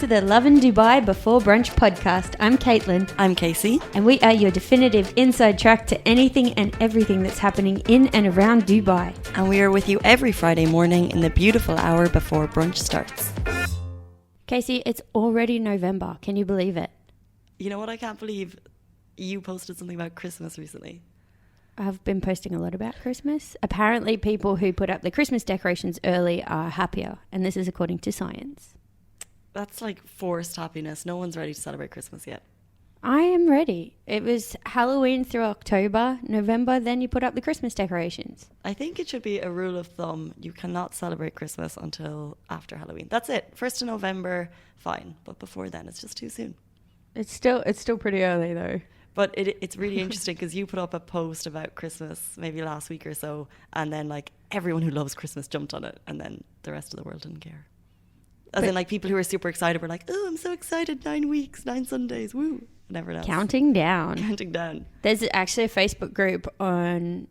the Lovin Dubai Before Brunch podcast. I'm Caitlin. I'm Casey. And we are your definitive inside track to anything and everything that's happening in and around Dubai. And we are with you every Friday morning in the beautiful hour before brunch starts. Casey, it's already November. Can you believe it? You know what? I can't believe you posted something about Christmas recently. I've been posting a lot about Christmas. Apparently, people who put up the Christmas decorations early are happier. And this is according to science. That's like forced happiness. No one's ready to celebrate Christmas yet. I am ready. It was Halloween through October, November, then you put up the Christmas decorations. I think it should be a rule of thumb. You cannot celebrate Christmas until after Halloween. That's it. 1st of November, fine. But before then, it's just too soon. It's still pretty early though. But it's really interesting because you put up a post about Christmas maybe last week or so, and then like everyone who loves Christmas jumped on it, and then the rest of the world didn't care. As in like people who are super excited were like, oh, I'm so excited, 9 weeks, 9 Sundays, woo. And everyone else. Counting down. There's actually a Facebook group it's on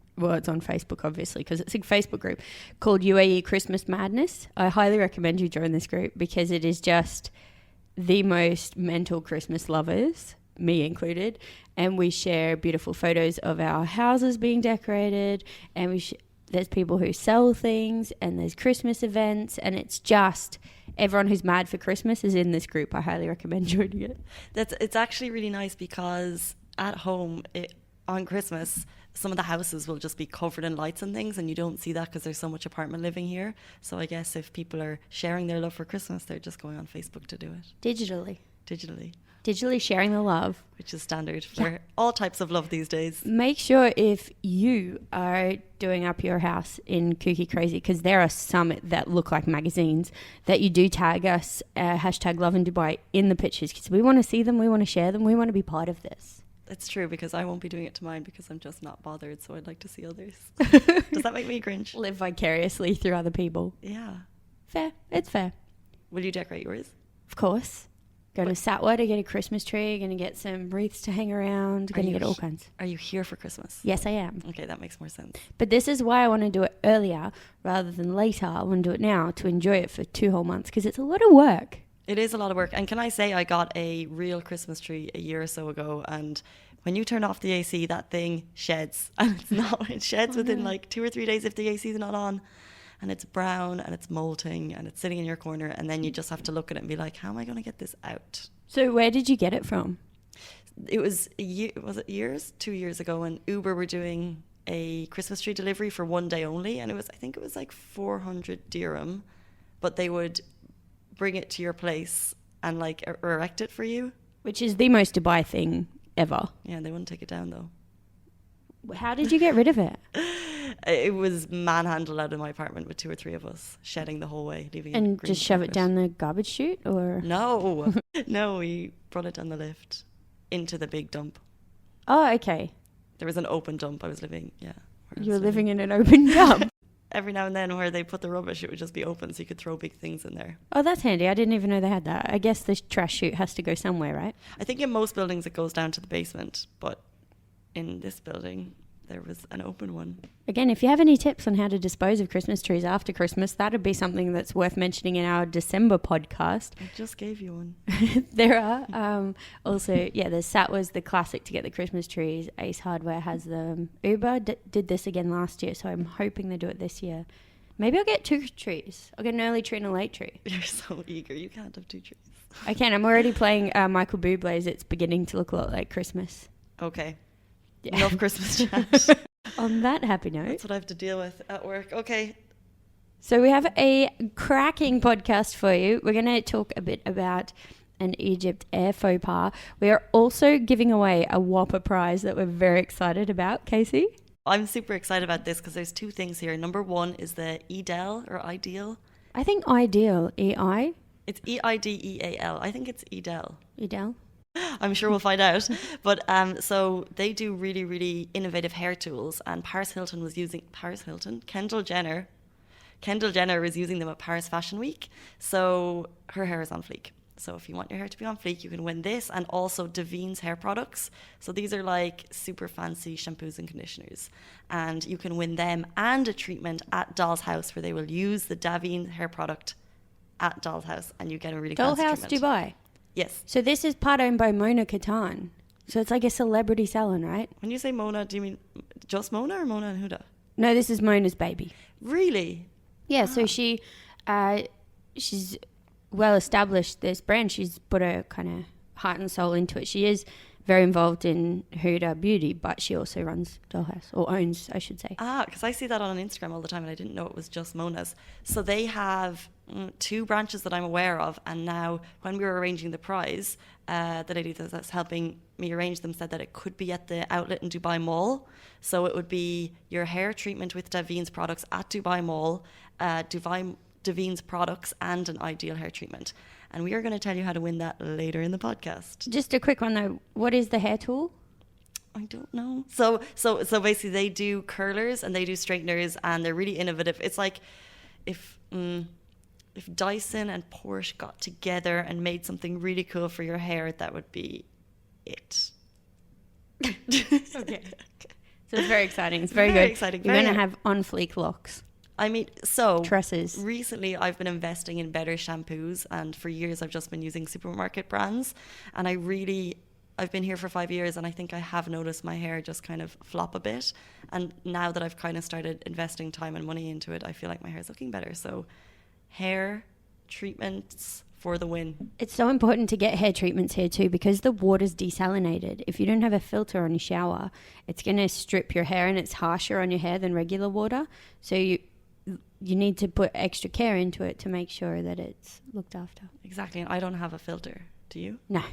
Facebook obviously because it's a Facebook group called UAE Christmas Madness. I highly recommend you join this group because it is just the most mental Christmas lovers, me included, and we share beautiful photos of our houses being decorated, and there's people who sell things, and there's Christmas events, and it's just everyone who's mad for Christmas is in this group. I highly recommend joining it. It's actually really nice because at home on Christmas, some of the houses will just be covered in lights and things, and you don't see that because there's so much apartment living here. So I guess if people are sharing their love for Christmas, they're just going on Facebook to do it. Digitally sharing the love. Which is standard for all types of love these days. Make sure if you are doing up your house in Kooky Crazy, because there are some that look like magazines, that you do tag us, hashtag Lovin Dubai in the pictures, because we want to see them, we want to share them, we want to be part of this. It's true, because I won't be doing it to mine because I'm just not bothered, so I'd like to see others. Does that make me cringe? Live vicariously through other people. Yeah. Fair. It's fair. Will you decorate yours? Of course. Going to Satwa to get a Christmas tree, going to get some wreaths to hang around, going to get all kinds. Are you here for Christmas? Yes, I am. Okay, that makes more sense. But this is why I want to do it earlier rather than later. I want to do it now to enjoy it for 2 whole months because it's a lot of work. It is a lot of work. And can I say I got a real Christmas tree a year or so ago, and when you turn off the AC, that thing sheds. And it sheds within like 2 or 3 days if the AC is not on. And it's brown and it's molting and it's sitting in your corner, and then you just have to look at it and be like, how am I going to get this out? So where did you get it from? It was 2 years ago, when Uber were doing a Christmas tree delivery for 1 day only, and I think it was like 400 dirham, but they would bring it to your place and like erect it for you. Which is the most Dubai thing ever. Yeah, they wouldn't take it down though. How did you get rid of it? It was manhandled out of my apartment with 2 or 3 of us, shedding the whole way, leaving it. And just shove it down the garbage chute, or? No, we brought it down the lift into the big dump. Oh, okay. There was an open dump. I was living, You were living in an open dump? Every now and then where they put the rubbish, it would just be open so you could throw big things in there. Oh, that's handy. I didn't even know they had that. I guess the trash chute has to go somewhere, right? I think in most buildings it goes down to the basement, but in this building there was an open one. Again, if you have any tips on how to dispose of Christmas trees after Christmas, that'd be something that's worth mentioning in our December podcast. I just gave you one. There are. Also, there's Satwa's the classic to get the Christmas trees. Ace Hardware has them. Uber did this again last year, so I'm hoping they do it this year. Maybe I'll get 2 trees. I'll get an early tree and a late tree. You're so eager. You can't have 2 trees. I can. I'm already playing Michael Bublé's It's Beginning to Look a Lot Like Christmas. Okay. Yeah. Enough Christmas chat. On that happy note. That's what I have to deal with at work. Okay. So we have a cracking podcast for you. We're going to talk a bit about an Egypt air faux pas. We are also giving away a Whopper prize that we're very excited about. Casey? I'm super excited about this because there's 2 things here. Number 1 is the Ideal or Ideal. I think Ideal. E-I? It's E-I-D-E-A-L. I think it's Ideal. Ideal? I'm sure we'll find out. But so they do really, really innovative hair tools. And Kendall Jenner was using them at Paris Fashion Week. So her hair is on fleek. So if you want your hair to be on fleek, you can win this, and also Davines hair products. So these are like super fancy shampoos and conditioners. And you can win them and a treatment at Doll's House where they will use the Davines hair product at Dollhouse, and you get a really fancy Dollhouse treatment. Dubai. Yes. So this is part owned by Mona Katan. So it's like a celebrity salon, right? When you say Mona, do you mean just Mona or Mona and Huda? No, this is Mona's baby. Really? Yeah, so she's well established this brand. She's put her kind of heart and soul into it. She is very involved in Huda Beauty, but she also runs Dollhouse, or owns, I should say. Because I see that on Instagram all the time, and I didn't know it was just Mona's. So they have 2 branches that I'm aware of, and now when we were arranging the prize, the lady that's helping me arrange them said that it could be at the outlet in Dubai Mall. So it would be your hair treatment with Davines products at Dubai Mall, Davines products, and an Ideal hair treatment. And we are going to tell you how to win that later in the podcast. Just a quick one though. What is the hair tool? I don't know. So basically they do curlers and they do straighteners, and they're really innovative. It's like if Dyson and Porsche got together and made something really cool for your hair, that would be it. Okay. So it's very exciting. It's very Very good. exciting. You're Very going to have on fleek locks. I mean, so Tresses. recently I've been investing in better shampoos, and for years I've just been using supermarket brands, and I've been here for 5 years, and I think I have noticed my hair just kind of flop a bit. And now that I've kind of started investing time and money into it, I feel like my hair is looking better. So hair treatments for the win. It's so important to get hair treatments here too, because the water's desalinated. If you don't have a filter on your shower, it's going to strip your hair, and it's harsher on your hair than regular water. So you need to put extra care into it to make sure that it's looked after. Exactly. And I don't have a filter. Do you? No.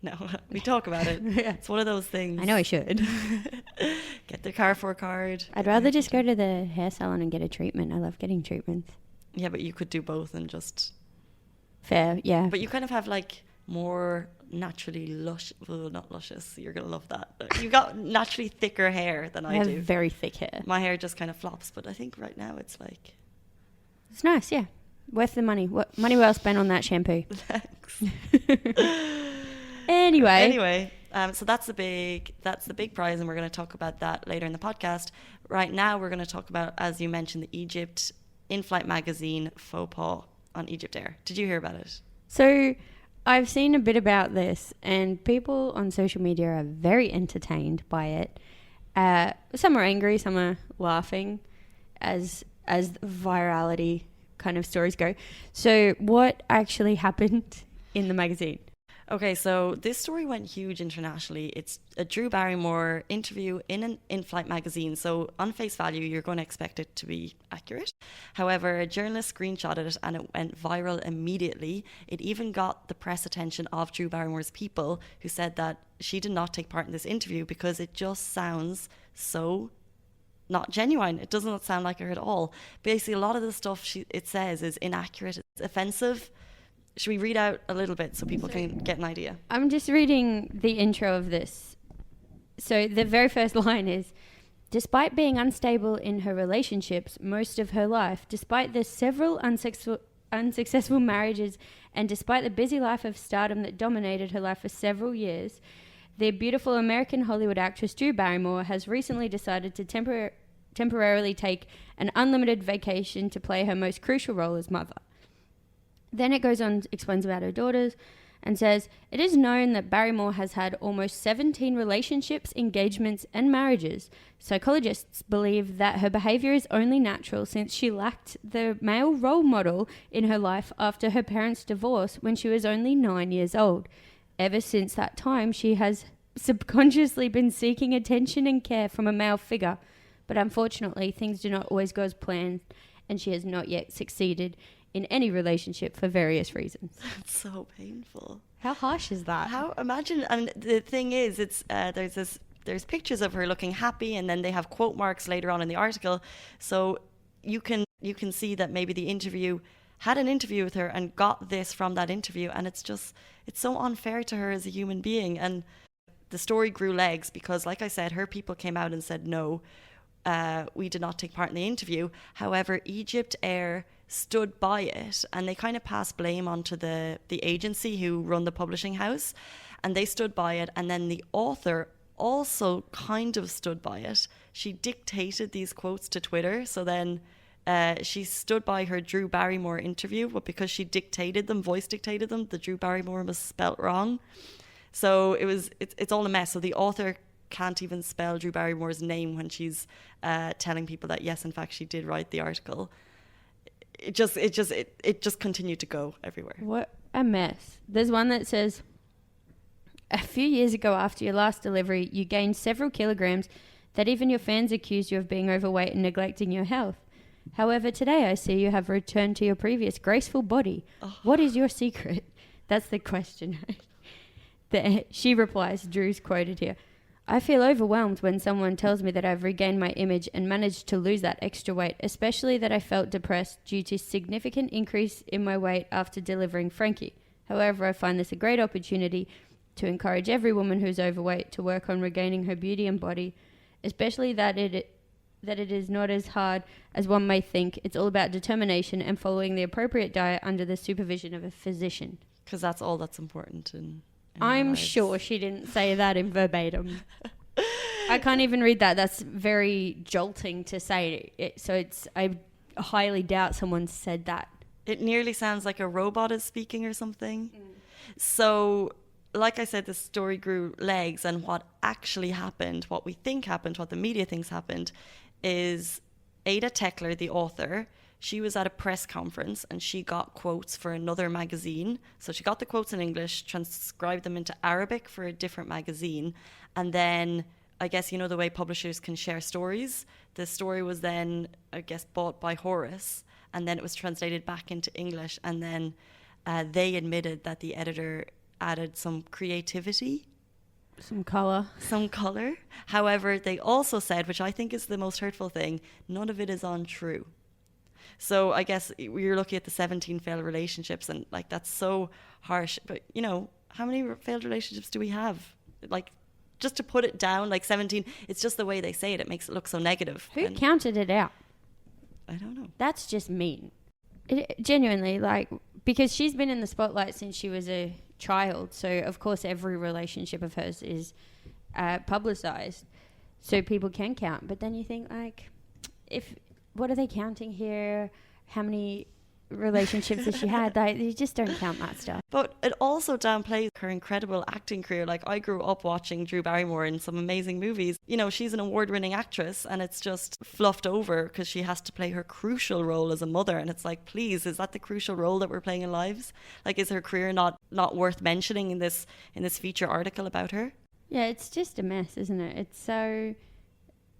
No. We talk about it. Yeah. It's one of those things. I know I should. Get the Carrefour card. I'd rather just go to the hair salon and get a treatment. I love getting treatments. Yeah, but you could do both and just... Fair, yeah. But you kind of have like more naturally well, not luscious. You're going to love that. You got naturally thicker hair than I have do. very thick hair. My hair just kind of flops, but I think right now it's like... It's nice, yeah. Worth the money. Money well spent on that shampoo. Thanks. Anyway. So that's the big prize, and we're going to talk about that later in the podcast. Right now, we're going to talk about, as you mentioned, the Egypt in-flight magazine faux pas on Egypt Air. Did you hear about it? So I've seen a bit about this, and people on social media are very entertained by it. Some are angry, some are laughing, as virality kind of stories go. So what actually happened in the magazine? Okay, so this story went huge internationally. It's a Drew Barrymore interview in an in-flight magazine. So on face value, you're going to expect it to be accurate. However, a journalist screenshotted it and it went viral immediately. It even got the press attention of Drew Barrymore's people, who said that she did not take part in this interview because it just sounds so not genuine. It does not sound like her at all. Basically, a lot of the stuff it says is inaccurate. It's offensive. Should we read out a little bit so people can get an idea? I'm just reading the intro of this. So the very first line is, despite being unstable in her relationships most of her life, despite the several unsuccessful marriages, and despite the busy life of stardom that dominated her life for several years, the beautiful American Hollywood actress Drew Barrymore has recently decided to temporarily take an unlimited vacation to play her most crucial role as mother. Then it goes on, explains about her daughters, and says, it is known that Barrymore has had almost 17 relationships, engagements, and marriages. Psychologists believe that her behavior is only natural since she lacked the male role model in her life after her parents' divorce when she was only 9 years old. Ever since that time, she has subconsciously been seeking attention and care from a male figure. But unfortunately, things do not always go as planned, and she has not yet succeeded in any relationship for various reasons. That's so painful. How harsh is that? Imagine, and the thing is, it's there's pictures of her looking happy, and then they have quote marks later on in the article, so you can see that maybe the interview had an interview with her and got this from that interview, and it's so unfair to her as a human being. And the story grew legs because, like I said, her people came out and said no, we did not take part in the interview. However, Egypt Air stood by it, and they kind of passed blame onto the agency who run the publishing house, and they stood by it. And then the author also kind of stood by it. She dictated these quotes to Twitter, so then She stood by her Drew Barrymore interview, but because she voice dictated them, the Drew Barrymore was spelt wrong. So it's all a mess. So the author can't even spell Drew Barrymore's name when she's telling people that yes, in fact, she did write the article. It just continued to go everywhere. What a mess. There's one that says, a few years ago after your last delivery, you gained several kilograms that even your fans accused you of being overweight and neglecting your health. However, today I see you have returned to your previous graceful body. Oh. What is your secret? That's the question. She replies, Drew's quoted here, I feel overwhelmed when someone tells me that I've regained my image and managed to lose that extra weight, especially that I felt depressed due to significant increase in my weight after delivering Frankie. However, I find this a great opportunity to encourage every woman who's overweight to work on regaining her beauty and body, especially that it is not as hard as one may think. It's all about determination and following the appropriate diet under the supervision of a physician. Because that's all that's important in I'm sure she didn't say that in verbatim. I can't even read that. That's very jolting to say it. So I highly doubt someone said that. It nearly sounds like a robot is speaking or something. So, like I said, the story grew legs, and what actually happened, what we think happened, what the media thinks happened, is Ada Tekler, the author, she was at a press conference and she got quotes for another magazine. So she got the quotes in English, transcribed them into Arabic for a different magazine. And then, I guess, you know, the way publishers can share stories. The story was then, I guess, bought by Horace. And then it was translated back into English. And then they admitted that the editor added some creativity. Some colour. However, they also said, which I think is the most hurtful thing, none of it is untrue. So I guess we're looking at the 17 failed relationships, and like that's so harsh. But you know, how many failed relationships do we have? Like, just to put it down, like 17. It's just the way they say it. It makes it look so negative. Who counted it out? I don't know. That's just mean. Genuinely, like, because she's been in the spotlight since she was a child. So of course, every relationship of hers is publicized, so people can count. But then you think, like, what are they counting here? How many relationships has she had? Like, you just don't count that stuff. But it also downplays her incredible acting career. Like, I grew up watching Drew Barrymore in some amazing movies. You know, she's an award-winning actress, and it's just fluffed over because she has to play her crucial role as a mother. And it's like, please, is that the crucial role that we're playing in lives? Like, is her career not worth mentioning in this feature article about her? Yeah, it's just a mess, isn't it?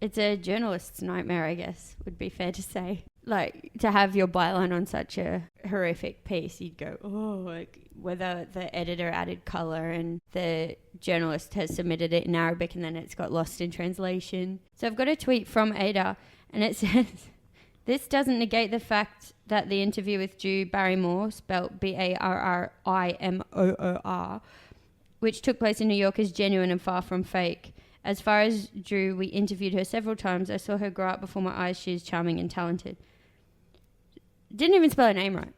It's a journalist's nightmare, I guess, would be fair to say. Like, to have your byline on such a horrific piece, you'd go, oh, like, whether the editor added colour and the journalist has submitted it in Arabic and then it's got lost in translation. So I've got a tweet from Ada, and it says, this doesn't negate the fact that the interview with Drew Barrymore, spelt Barrimoor, which took place in New York, is genuine and far from fake. As far as Drew, we interviewed her several times. I saw her grow up before my eyes. She is charming and talented. Didn't even spell her name right.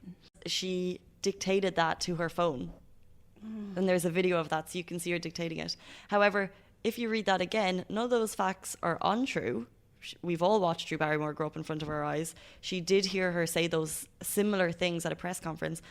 She dictated that to her phone. And there's a video of that, so you can see her dictating it. However, if you read that again, none of those facts are untrue. We've all watched Drew Barrymore grow up in front of our eyes. She did hear her say those similar things at a press conference.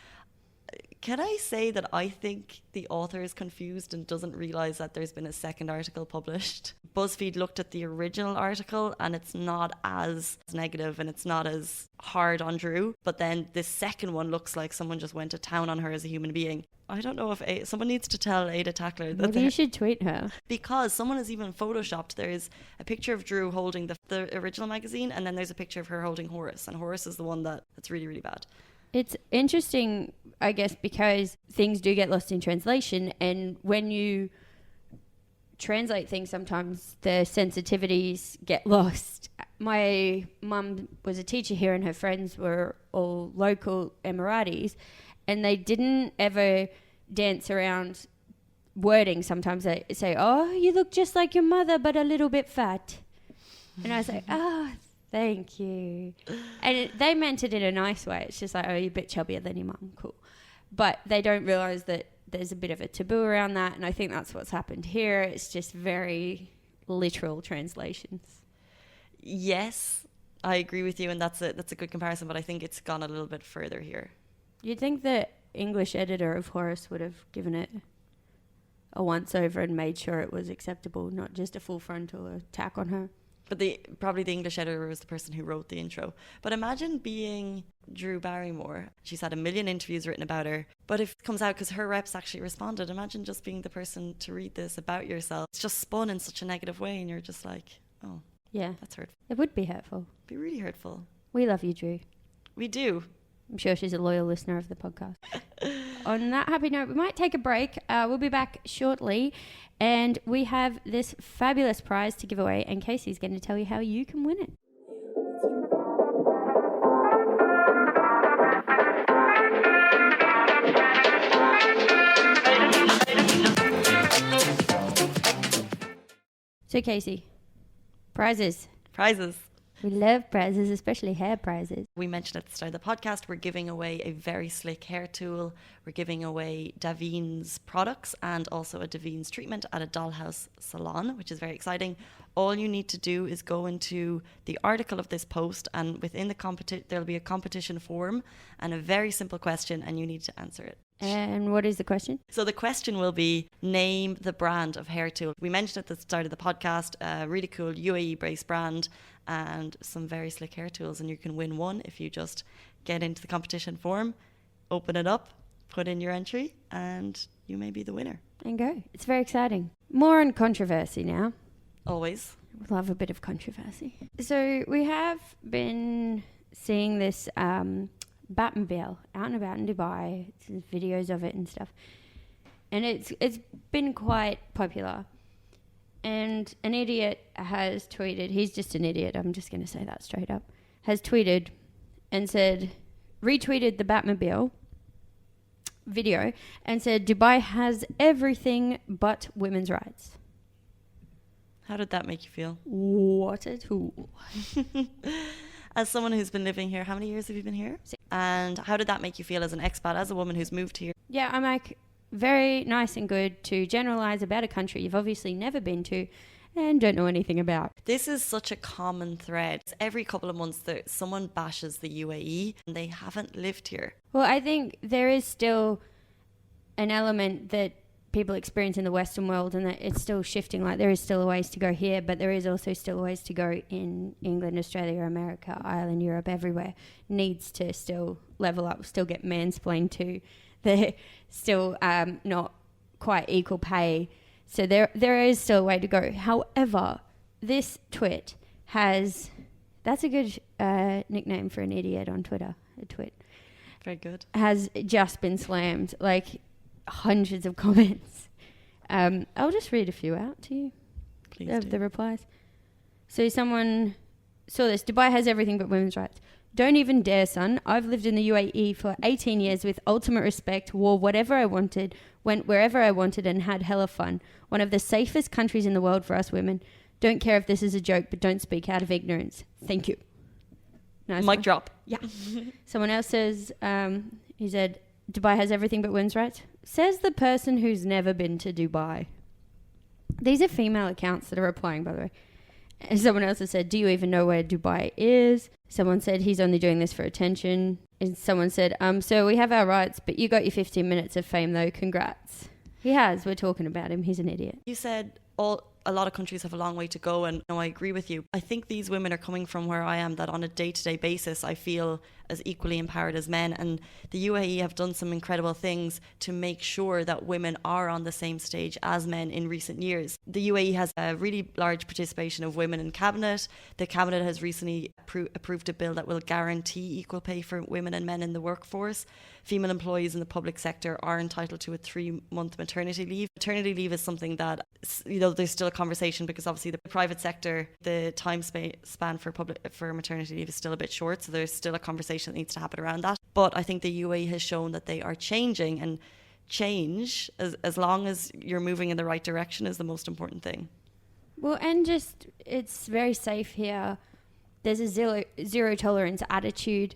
Can I say that I think the author is confused and doesn't realise that there's been a second article published? BuzzFeed looked at the original article and it's not as negative and it's not as hard on Drew. But then this second one looks like someone just went to town on her as a human being. I don't know if someone needs to tell Ada Tekler that. Maybe you should tweet her. Because someone has even photoshopped. There's a picture of Drew holding the original magazine, and then there's a picture of her holding Horace. And Horace is the one that's really, really bad. It's interesting, I guess, because things do get lost in translation, and when you translate things, sometimes the sensitivities get lost. My mum was a teacher here, and her friends were all local Emiratis, and they didn't ever dance around wording. Sometimes they say, oh, you look just like your mother, but a little bit fat. And I was like, oh, thank you. And they meant it in a nice way. It's just like, oh, you're a bit chubbier than your mum. Cool. But they don't realise that there's a bit of a taboo around that. And I think that's what's happened here. It's just very literal translations. Yes, I agree with you, and that's a good comparison, but I think it's gone a little bit further here. You'd think the English editor of Horace would have given it a once-over and made sure it was acceptable, not just a full frontal attack on her. But probably the English editor was the person who wrote the intro. But imagine being Drew Barrymore. She's had a million interviews written about her. But if it comes out because her reps actually responded, imagine just being the person to read this about yourself. It's just spun in such a negative way, and you're just like, oh, yeah, that's hurtful. It would be hurtful. It'd be really hurtful. We love you, Drew. We do. I'm sure she's a loyal listener of the podcast. On that happy note, we might take a break. We'll be back shortly. And we have this fabulous prize to give away. And Casey's going to tell you how you can win it. So, Casey, prizes. Prizes. We love prizes, especially hair prizes. We mentioned at the start of the podcast, we're giving away a very slick hair tool. We're giving away Davines products and also a Davines treatment at a Dollhouse salon, which is very exciting. All you need to do is go into the article of this post, and within the there'll be a competition form and a very simple question, and you need to answer it. And what is the question? So the question will be, name the brand of hair tool. We mentioned at the start of the podcast, a really cool UAE-based brand and some very slick hair tools. And you can win one if you just get into the competition form, open it up, put in your entry, and you may be the winner. And go. It's very exciting. More on controversy now. Always. We love a bit of controversy. So we have been seeing this Batmobile out and about in Dubai. There's videos of it and stuff, and it's been quite popular. And an idiot has tweeted, he's just an idiot, I'm just going to say that straight up, has tweeted and said, retweeted the Batmobile video and said Dubai has everything but women's rights. How did that make you feel? What a tool. As someone who's been living here, how many years have you been here? And how did that make you feel as an expat, as a woman who's moved here? Yeah, I'm like, very nice and good to generalize about a country you've obviously never been to and don't know anything about. This is such a common thread. It's every couple of months that someone bashes the UAE and they haven't lived here. Well, I think there is still an element that people experience in the Western world, and that it's still shifting. Like, there is still a ways to go here, but there is also still a ways to go in England, Australia, America, Ireland, Europe, everywhere. Needs to still level up, still get mansplained to. They're still not quite equal pay. So there is still a way to go. However, this twit has... That's a good nickname for an idiot on Twitter. A twit. Very good. Has just been slammed. Like, hundreds of comments. I'll just read a few out to you. Please of do. The replies. So someone saw this. Dubai has everything but women's rights. Don't even dare, son. I've lived in the UAE for 18 years with ultimate respect, wore whatever I wanted, went wherever I wanted, and had hella fun. One of the safest countries in the world for us women. Don't care if this is a joke, but don't speak out of ignorance. Thank you. Nice Mic one. drop. Yeah. Someone else says, he said, Dubai has everything but women's rights. Says the person who's never been to Dubai. These are female accounts that are replying, by the way. And someone else has said, do you even know where Dubai is? Someone said, he's only doing this for attention. And someone said, so we have our rights, but you got your 15 minutes of fame, though. Congrats. He has. We're talking about him. He's an idiot. You said a lot of countries have a long way to go, and no, I agree with you. I think these women are coming from where I am, that on a day-to-day basis I feel as equally empowered as men, and the UAE have done some incredible things to make sure that women are on the same stage as men in recent years. The UAE has a really large participation of women in cabinet. The cabinet has recently approved a bill that will guarantee equal pay for women and men in the workforce. Female employees in the public sector are entitled to a 3-month maternity leave. Maternity leave is something that, you know, there's still a conversation, because obviously the private sector, the time span for maternity leave is still a bit short, so there's still a conversation that needs to happen around that. But I think the UAE has shown that they are changing, and change, as long as you're moving in the right direction, is the most important thing. Well, and just, it's very safe here. There's a zero tolerance attitude,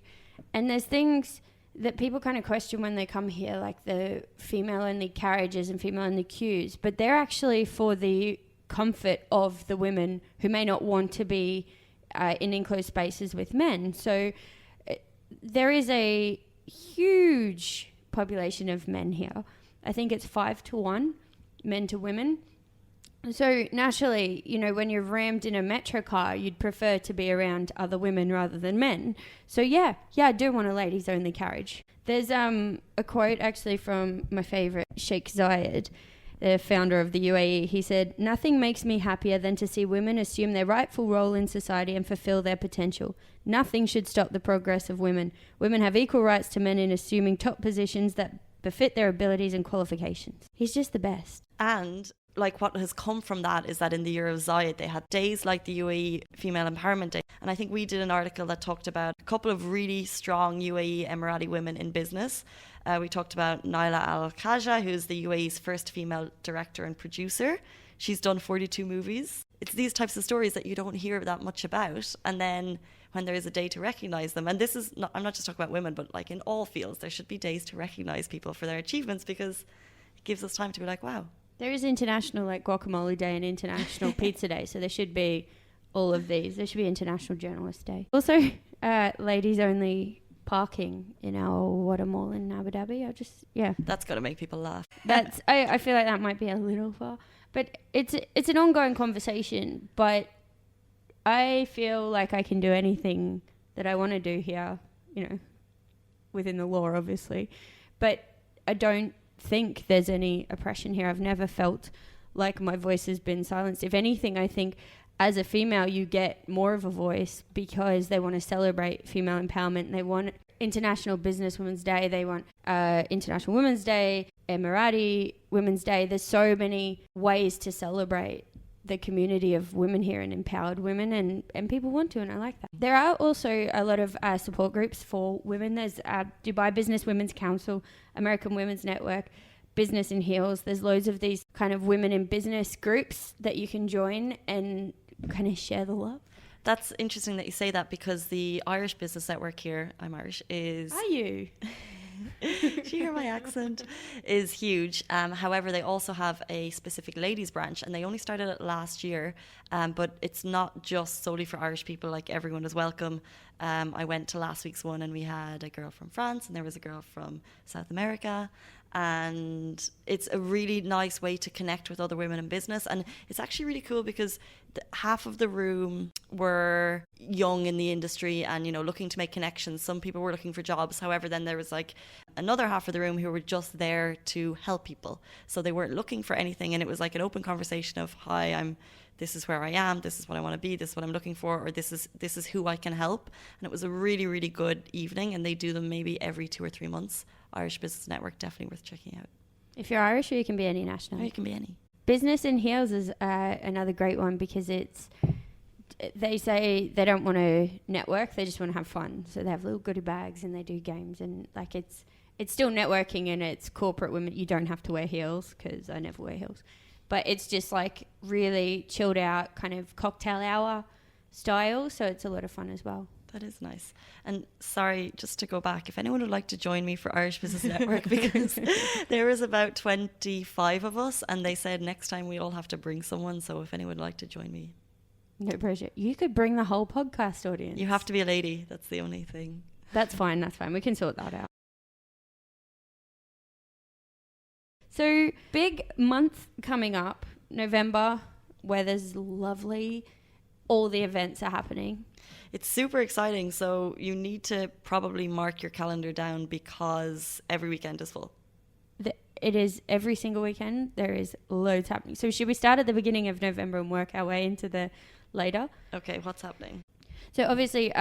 and there's things that people kind of question when they come here, like the female-only carriages and female-only queues, but they're actually for the comfort of the women who may not want to be in enclosed spaces with men. So there is a huge population of men here. I think it's 5-1, men to women. So naturally, you know, when you're rammed in a metro car, you'd prefer to be around other women rather than men. So yeah, I do want a ladies only carriage. There's a quote actually from my favorite, Sheikh Zayed, the founder of the UAE. He said, "Nothing makes me happier than to see women assume their rightful role in society and fulfill their potential. Nothing should stop the progress of women. Women have equal rights to men in assuming top positions that befit their abilities and qualifications." He's just the best. And like what has come from that is that in the year of Zayed, they had days like the UAE Female Empowerment Day. And I think we did an article that talked about a couple of really strong UAE Emirati women in business. We talked about Naila Al-Khaja, who's the UAE's first female director and producer. She's done 42 movies. It's these types of stories that you don't hear that much about. And then when there is a day to recognize them, and this is not, I'm not just talking about women, but like in all fields, there should be days to recognize people for their achievements, because it gives us time to be like, wow. There is International like Guacamole Day and International Pizza Day, so there should be all of these. There should be International Journalist Day. Also, ladies only parking in our water mall in Abu Dhabi. That's got to make people laugh. I feel like that might be a little far, but it's an ongoing conversation. But I feel like I can do anything that I want to do here, you know, within the law, obviously. But I don't think there's any oppression here. I've never felt like my voice has been silenced. If anything, I think as a female you get more of a voice because they want to celebrate female empowerment. They want International Business Women's Day, they want International Women's Day, Emirati Women's Day. There's so many ways to celebrate the community of women here and empowered women, and people want to, and I like that. There are also a lot of support groups for women. There's Dubai Business Women's Council, American Women's Network, Business in Heels. There's loads of these kind of women in business groups that you can join and kind of share the love. That's interesting that you say that, because the Irish Business Network here, I'm Irish, is... Are you? Do you hear my accent? Is huge. However, they also have a specific ladies branch, and they only started it last year. But it's not just solely for Irish people. Like, everyone is welcome. I went to last week's one, and we had a girl from France, and there was a girl from South America. And it's a really nice way to connect with other women in business. And it's actually really cool because half of the room were young in the industry and, you know, looking to make connections. Some people were looking for jobs. However, then there was like another half of the room who were just there to help people. So they weren't looking for anything. And it was like an open conversation of, hi, this is where I am, this is what I want to be, this is what I'm looking for, or this is who I can help. And it was a really, really good evening, and they do them maybe every 2 or 3 months. Irish Business Network, definitely worth checking out. If you're Irish, or you can be any national. Or you can be any. Business in Heels is another great one, because they say they don't want to network, they just want to have fun. So they have little goodie bags and they do games, and like it's still networking, and it's corporate women. You don't have to wear heels, because I never wear heels. But it's just like really chilled out kind of cocktail hour style. So it's a lot of fun as well. That is nice. And sorry, just to go back, if anyone would like to join me for Irish Business Network, because there is about 25 of us, and they said next time we all have to bring someone. So if anyone would like to join me. No pressure. You could bring the whole podcast audience. You have to be a lady. That's the only thing. That's fine. We can sort that out. So big month coming up, November, weather's lovely. All the events are happening. It's super exciting. So you need to probably mark your calendar down, because every weekend is full. It is every single weekend. There is loads happening. So should we start at the beginning of November and work our way into the later? Okay, what's happening? So obviously,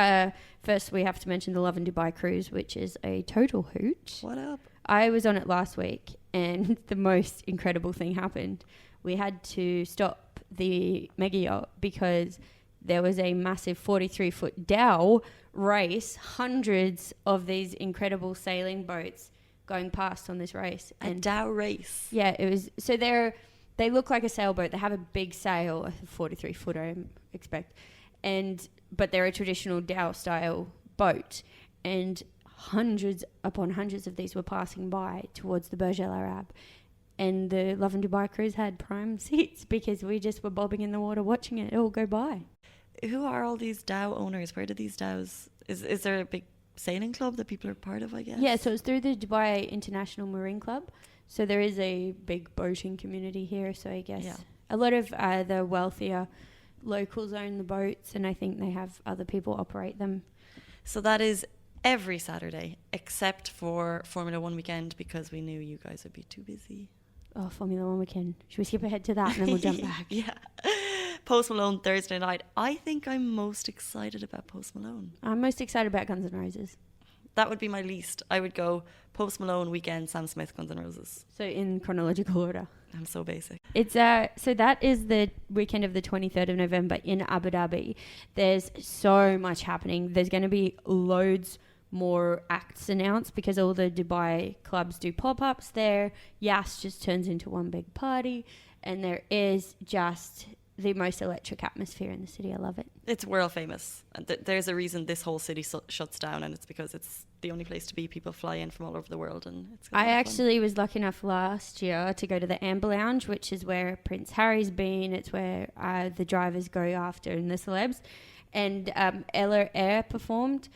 first we have to mention the Lovin Dubai cruise, which is a total hoot. What up? I was on it last week, and the most incredible thing happened. We had to stop the mega yacht because there was a massive 43-foot dhow race, hundreds of these incredible sailing boats going past on this race. A dhow race? Yeah, it was. So they look like a sailboat. They have a big sail, a 43-foot, I expect, but they're a traditional dhow style boat, and hundreds upon hundreds of these were passing by towards the Burj Al Arab, and the Lovin Dubai cruise had prime seats because we just were bobbing in the water watching it all go by. who are all these Dow owners? Where do these Dows... Is there a big sailing club that people are part of, I guess? Yeah, so it's through the Dubai International Marine Club. So there is a big boating community here. So I guess a lot of the wealthier locals own the boats, and I think they have other people operate them. So that is every Saturday, except for Formula One weekend, because we knew you guys would be too busy. Oh, Formula One weekend. Should we skip ahead to that and then we'll jump back? Yeah. Post Malone Thursday night. I think I'm most excited about Post Malone. I'm most excited about Guns N' Roses. That would be my least. I would go Post Malone weekend, Sam Smith, Guns N' Roses. So in chronological order. I'm so basic. It's so that is the weekend of the 23rd of November in Abu Dhabi. There's so much happening. There's going to be loads more acts announced because all the Dubai clubs do pop-ups there. Yas just turns into one big party, and there is just the most electric atmosphere in the city. I love it. It's world famous. There's a reason this whole city shuts down, and it's because it's the only place to be. People fly in from all over the world, and it's I actually was lucky enough last year to go to the Amber Lounge, which is where Prince Harry's been. It's where the drivers go after and the celebs, and Ella Eyre performed.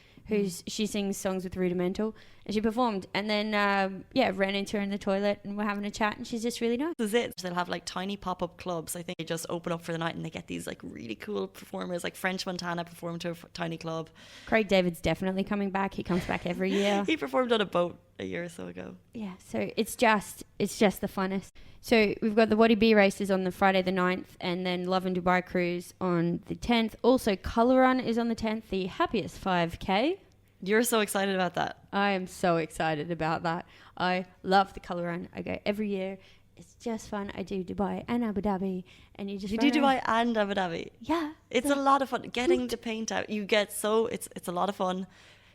She sings songs with Rudimental, and she performed, and then ran into her in the toilet, and we're having a chat, and she's just really nice. This is it. They'll have like tiny pop-up clubs. I think they just open up for the night, and they get these like really cool performers, like French Montana performed to a tiny club. Craig David's definitely coming back. He comes back every year. He performed on a boat a year or so ago. Yeah, so it's just the funnest. So we've got the Wadi B races on the Friday the 9th, and then Lovin Dubai Cruise on the 10th. Also, Colour Run is on the 10th, the happiest 5K. You're so excited about that. I am so excited about that. I love the Colour Run. I go every year. It's just fun. I do Dubai and Abu Dhabi, and you do Dubai and Abu Dhabi. Yeah, it's a lot of fun getting the paint out. You get it's a lot of fun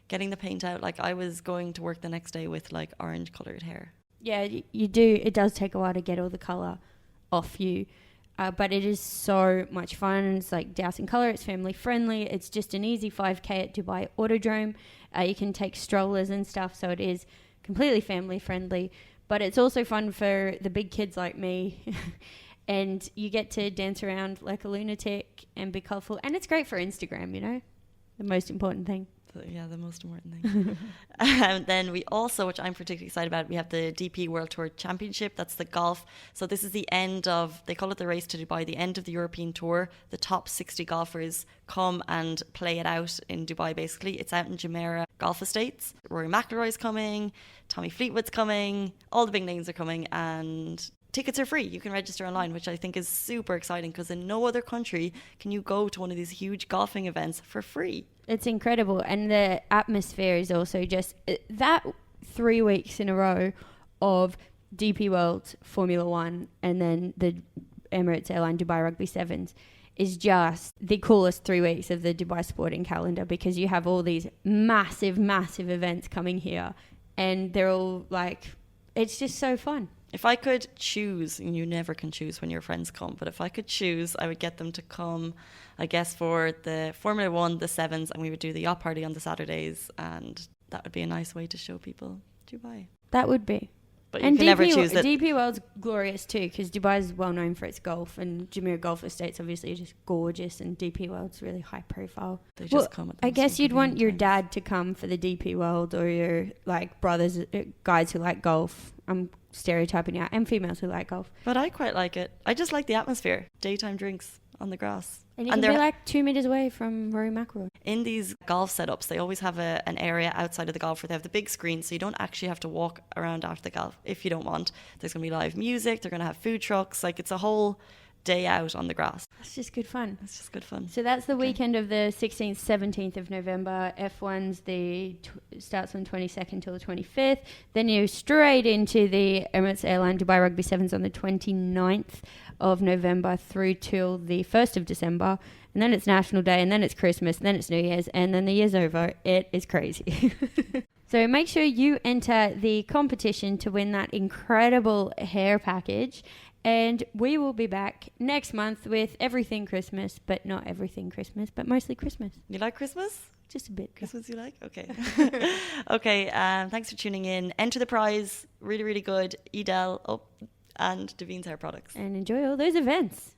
getting the paint out. Like I was going to work the next day with like orange coloured hair. Yeah, you do. It does take a while to get all the colour off you. But it is so much fun. It's like dousing colour. It's family friendly. It's just an easy 5K at Dubai Autodrome. You can take strollers and stuff, so it is completely family friendly. But it's also fun for the big kids like me. And you get to dance around like a lunatic and be colourful. And it's great for Instagram, you know, the most important thing. Yeah, the most important thing. And then we also, which I'm particularly excited about, we have the DP World Tour Championship. That's the golf. So this is the end of, they call it the race to Dubai, the end of the European Tour. The top 60 golfers come and play it out in Dubai, basically. It's out in Jumeirah Golf Estates. Rory McIlroy's coming, Tommy Fleetwood's coming, all the big names are coming, and tickets are free. You can register online, which I think is super exciting because in no other country can you go to one of these huge golfing events for free. It's incredible. And the atmosphere is also just that 3 weeks in a row of DP World, Formula One, and then the Emirates Airline Dubai Rugby Sevens is just the coolest 3 weeks of the Dubai sporting calendar because you have all these massive, massive events coming here and they're all like, it's just so fun. If I could choose, and you never can choose when your friends come, but if I could choose, I would get them to come, I guess, for the Formula One, the Sevens, and we would do the yacht party on the Saturdays, and that would be a nice way to show people Dubai. That would be. But you can never choose it. DP World's glorious too, because Dubai is well known for its golf, and Jumeirah Golf Estates obviously are just gorgeous, and DP World's really high profile. They just come at the I guess you'd want your dad to come for the DP World, or your like brothers, guys who like golf. I'm stereotyping out, and females who like golf. But I quite like it. I just like the atmosphere. Daytime drinks on the grass. And you can be like 2 meters away from Rory McIlroy. In these golf setups, they always have an area outside of the golf where they have the big screen, so you don't actually have to walk around after the golf if you don't want. There's going to be live music. They're going to have food trucks. Like, it's a whole day out on the grass. That's just good fun. It's just good fun. So that's the weekend of the 16th, 17th of November. F1's starts on 22nd till the 25th. Then you're straight into the Emirates Airline Dubai Rugby Sevens on the 29th of November through till the 1st of December. And then it's National Day, and then it's Christmas, and then it's New Year's, and then the year's over. It is crazy. So make sure you enter the competition to win that incredible hair package. And we will be back next month with everything Christmas, but not everything Christmas, but mostly Christmas. You like Christmas? Just a bit. Christmas you like? Okay. Okay, thanks for tuning in. Enter the prize. Really, really good. Edel and Daveen's hair products. And enjoy all those events.